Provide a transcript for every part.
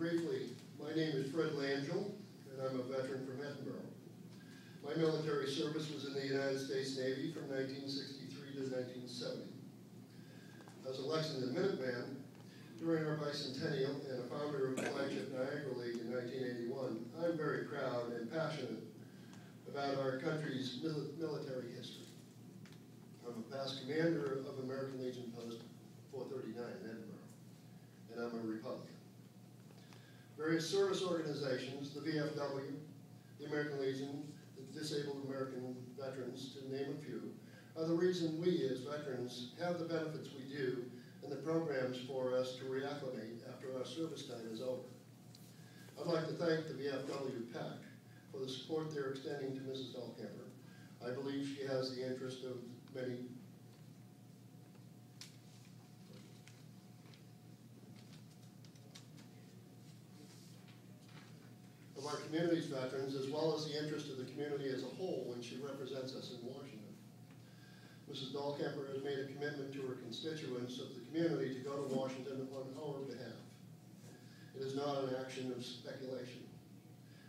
Briefly, my name is Fred Langill, and I'm a veteran from Edinboro. My military service was in the United States Navy from 1963 to 1970. As a Lexington Minuteman during our bicentennial and a founder of the flagship Niagara League in 1981, I'm very proud and passionate about our country's military history. I'm a past commander of American Legion Post 439 in Edinboro, and I'm a Republican. Various service organizations, the VFW, the American Legion, the Disabled American Veterans, to name a few, are the reason we as veterans have the benefits we do and the programs for us to reacclimate after our service time is over. I'd like to thank the VFW PAC for the support they're extending to Mrs. Dahlkemper. I believe she has the interest of many of our community's veterans, as well as the interest of the community as a whole when she represents us in Washington. Mrs. Dahlkemper has made a commitment to her constituents of the community to go to Washington on our behalf. It is not an action of speculation.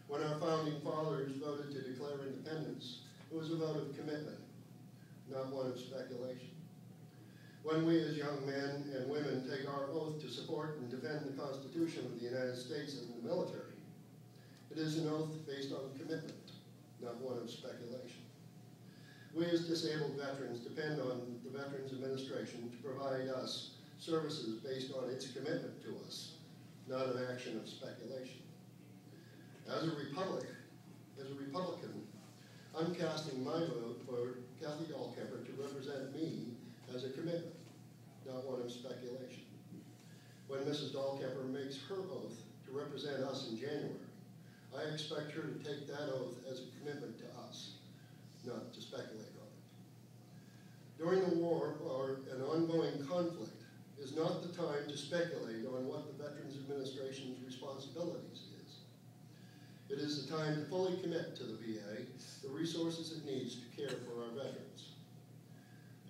When our founding fathers voted to declare independence, it was a vote of commitment, not one of speculation. When we as young men and women take our oath to support and defend the Constitution of the United States and the military, it is an oath based on commitment, not one of speculation. We as disabled veterans depend on the Veterans Administration to provide us services based on its commitment to us, not an action of speculation. As a Republican, I'm casting my vote for Kathy Dahlkemper to represent me as a commitment, not one of speculation. When Mrs. Dahlkemper makes her oath to represent us in January, I expect her to take that oath as a commitment to us, not to speculate on it. During the war or an ongoing conflict is not the time to speculate on what the Veterans Administration's responsibilities is. It is the time to fully commit to the VA the resources it needs to care for our veterans.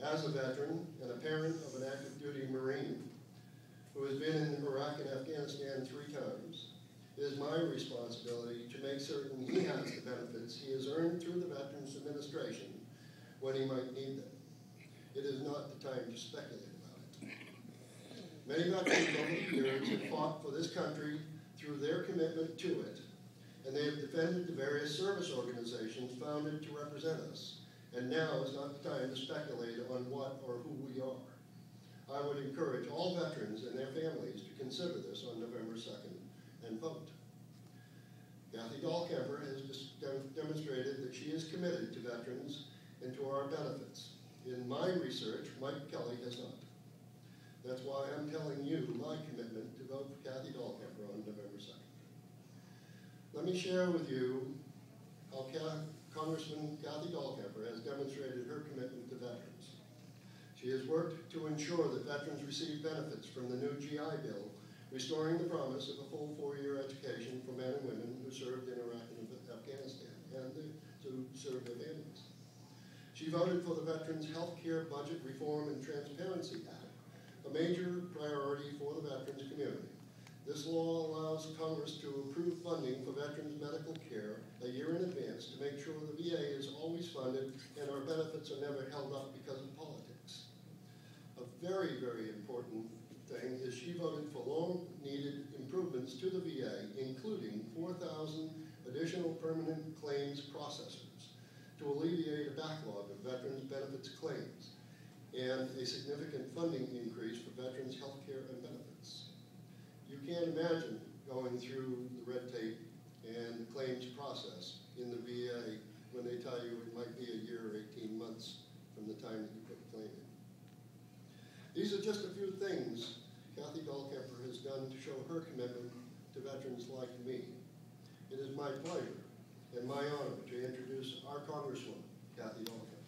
As a veteran and a parent of an active duty Marine who has been in Iraq and Afghanistan 3 times, it is my responsibility to make certain he has the benefits he has earned through the Veterans Administration when he might need them. It is not the time to speculate about it. Many veterans over the years have fought for this country through their commitment to it, and they have defended the various service organizations founded to represent us, and now is not the time to speculate on what or who we are. I would encourage all veterans and their families to consider this on November 2nd and vote. Kathy Dahlkemper has demonstrated that she is committed to veterans and to our benefits. In my research, Mike Kelly has not. That's why I'm telling you my commitment to vote for Kathy Dahlkemper on November 2nd. Let me share with you how Congressman Kathy Dahlkemper has demonstrated her commitment to veterans. She has worked to ensure that veterans receive benefits from the new GI Bill, restoring the promise of a full 4-year education for men and women who served in Iraq and Afghanistan and to serve their families. She voted for the Veterans Health Care Budget Reform and Transparency Act, a major priority for the veterans community. This law allows Congress to approve funding for veterans medical care a year in advance to make sure the VA is always funded and our benefits are never held up because of politics. A very, very important thing is she voted for long-needed improvements to the VA, including 4,000 additional permanent claims processors to alleviate a backlog of veterans benefits claims, and a significant funding increase for veterans health care and benefits. You can't imagine going through the red tape and the claims process in the VA when they tell you it might be a year or 18 months from the time that you put the claim in. These are just a few things Kathy Dahlkemper has done to show her commitment to veterans like me. It is my pleasure and my honor to introduce our Congresswoman, Kathy Dahlkemper.